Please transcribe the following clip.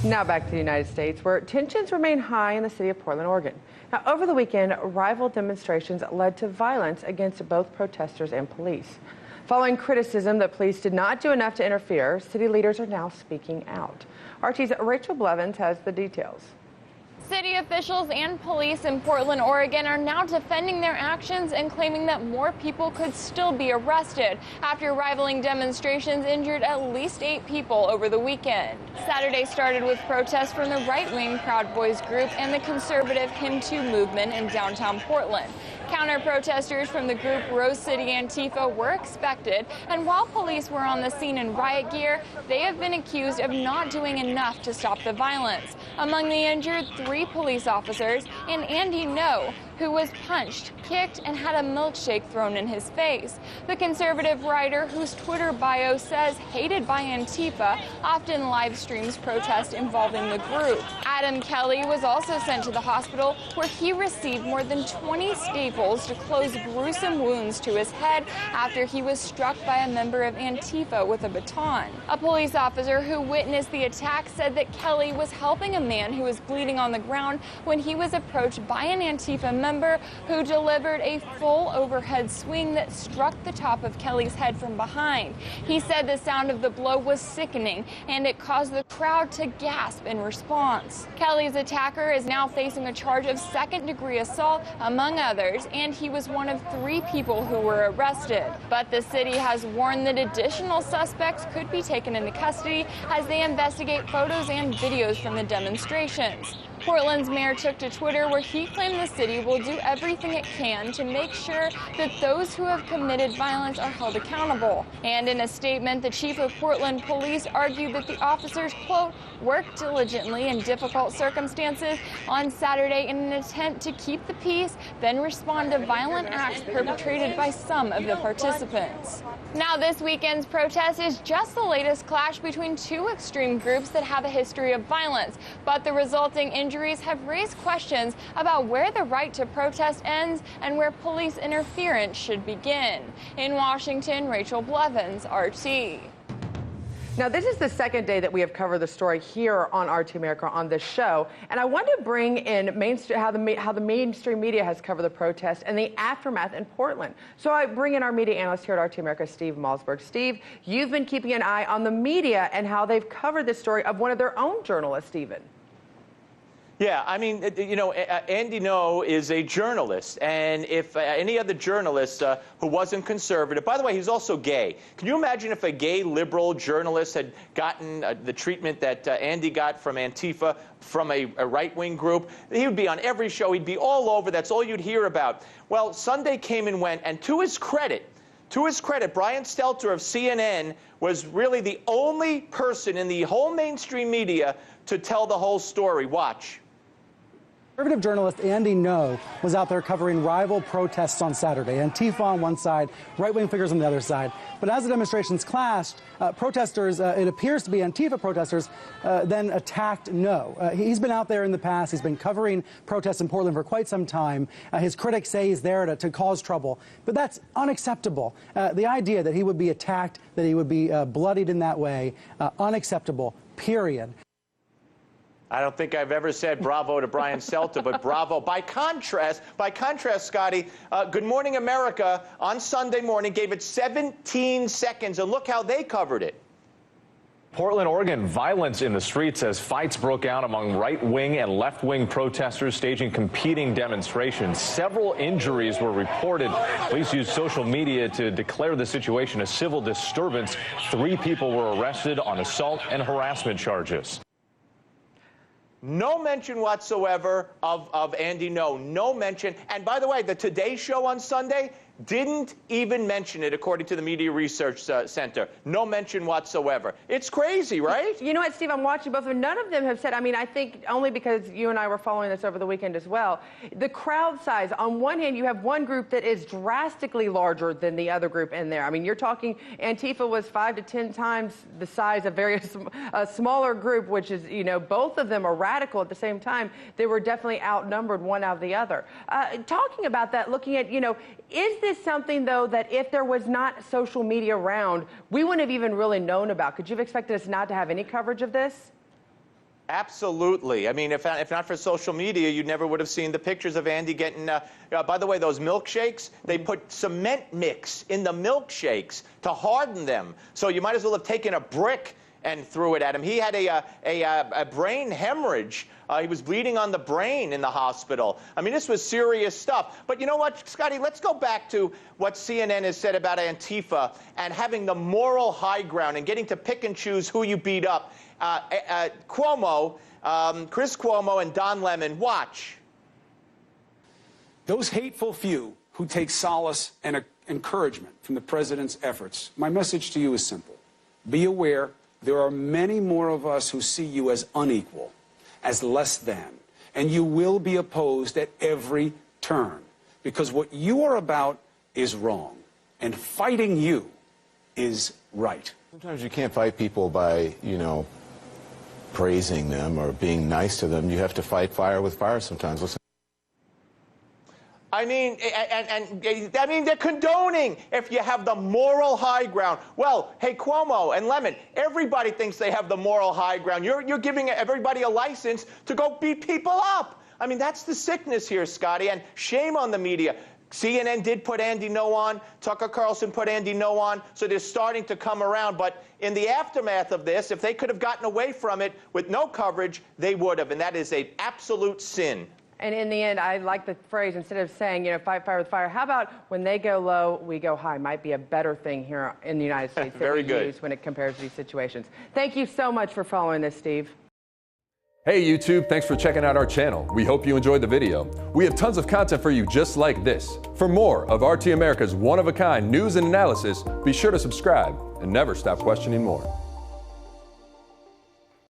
Now back to the United States, where tensions remain high in the city of Portland, Oregon. Now, over the weekend, rival demonstrations led to violence against both protesters and police. Following criticism that police did not do enough to interfere, city leaders are now speaking out. RT's Rachel Blevins has the details. City officials and police in Portland, Oregon are now defending their actions and claiming that more people could still be arrested after rivaling demonstrations injured at least 8 people over the weekend. Saturday started with protests from the right-wing Proud Boys group and the conservative Him Too movement in downtown Portland. Counter-protesters from the group Rose City Antifa were expected, and while police were on the scene in riot gear, they have been accused of not doing enough to stop the violence. Among the injured, 3 police officers and Andy No, who was punched, kicked, and had a milkshake thrown in his face. The conservative writer, whose Twitter bio says hated by Antifa, often live streams protests involving the group. Adam Kelly was also sent to the hospital, where he received more than 20 staples to close gruesome wounds to his head after he was struck by a member of Antifa with a baton. A police officer who witnessed the attack said that Kelly was helping a man who was bleeding on the ground when he was approached by an Antifa member who delivered a full overhead swing that struck the top of Kelly's head from behind. He said the sound of the blow was sickening and it caused the crowd to gasp in response. Kelly's attacker is now facing a charge of second-degree assault, among others, and he was one of 3 people who were arrested. But the city has warned that additional suspects could be taken into custody as they investigate photos and videos from the demonstrations. Portland's mayor took to Twitter, where he claimed the city will do everything it can to make sure that those who have committed violence are held accountable. And in a statement, the chief of Portland Police argued that the officers, quote, worked diligently in difficult circumstances on Saturday in an attempt to keep the peace, then respond to violent acts perpetrated by some of the participants. Now, this weekend's protest is just the latest clash between 2 extreme groups that have a history of violence, but the resulting injuries have raised questions about where the right to protest ends and where police interference should begin. In Washington, Rachel Blevins, RT. Now, this is the second day that we have covered the story here on RT America on this show, and I want to bring in how the mainstream media has covered the protest and the aftermath in Portland. So I bring in our media analyst here at RT America, Steve Malzberg. Steve, you've been keeping an eye on the media and how they've covered this story of one of their own journalists, even. Yeah, I mean, you know, Andy No is a journalist, and if any other journalist who wasn't conservative, by the way, he's also gay. Can you imagine if a gay liberal journalist had gotten the treatment that Andy got from Antifa, from a right-wing group? He would be on every show. He'd be all over. That's all you'd hear about. Well, Sunday came and went, and to his credit, Brian Stelter of CNN was really the only person in the whole mainstream media to tell the whole story. Watch. Conservative journalist Andy No was out there covering rival protests on Saturday. Antifa on one side, right-wing figures on the other side. But as the demonstrations clashed, protesters, it appears to be Antifa protesters, then attacked No. He's been out there in the past. He's been covering protests in Portland for quite some time. His critics say he's there to cause trouble. But that's unacceptable. The idea that he would be attacked, that he would be bloodied in that way, unacceptable, period. I don't think I've ever said bravo to Brian Stelter, but bravo. By contrast, Scotty, Good Morning America on Sunday morning gave it 17 seconds, and look how they covered it. Portland, Oregon, violence in the streets as fights broke out among right-wing and left-wing protesters staging competing demonstrations. Several injuries were reported. Police used social media to declare the situation a civil disturbance. 3 people were arrested on assault and harassment charges. No mention whatsoever of Andy No. No mention. And by the way, the Today Show on Sunday didn't even mention it, according to the Media Research Center. No mention whatsoever. It's crazy, right? You know what, Steve? I'm watching both of them. None of them have said, I mean, I think only because you and I were following this over the weekend as well. The crowd size, on one hand, you have one group that is drastically larger than the other group in there. I mean, you're talking Antifa was 5 to 10 times the size of a smaller group, which is, you know, both of them are radical at the same time. They were definitely outnumbered one out of the other. Talking about that, looking at, you know, is this something, though, that if there was not social media around, we wouldn't have even really known about? Could you have expected us not to have any coverage of this? Absolutely. I mean, if not for social media, you never would have seen the pictures of Andy getting, by the way, those milkshakes, they put cement mix in the milkshakes to harden them. So you might as well have taken a brick and threw it at him. He had a brain hemorrhage. He was bleeding on the brain in the hospital. I mean, this was serious stuff. But you know what, Scotty, let's go back to what CNN has said about Antifa and having the moral high ground and getting to pick and choose who you beat up. Cuomo, Chris Cuomo and Don Lemon, watch. Those hateful few who take solace and encouragement from the president's efforts, my message to you is simple. Be aware there are many more of us who see you as unequal, as less than, and you will be opposed at every turn, because what you are about is wrong, and fighting you is right. Sometimes you can't fight people by, praising them or being nice to them. You have to fight fire with fire sometimes. Listen. I mean, they're condoning if you have the moral high ground. Well, hey, Cuomo and Lemon, everybody thinks they have the moral high ground. You're giving everybody a license to go beat people up. I mean, that's the sickness here, Scotty, and shame on the media. CNN did put Andy No on. Tucker Carlson put Andy No on. So they're starting to come around. But in the aftermath of this, if they could have gotten away from it with no coverage, they would have. And that is an absolute sin. And in the end, I like the phrase, instead of saying, fight fire with fire, how about when they go low, we go high? Might be a better thing here in the United States that Very we good. use when it compares to these situations. Thank you so much for following this, Steve. Hey YouTube, thanks for checking out our channel. We hope you enjoyed the video. We have tons of content for you just like this. For more of RT America's one-of-a-kind news and analysis, be sure to subscribe and never stop questioning more.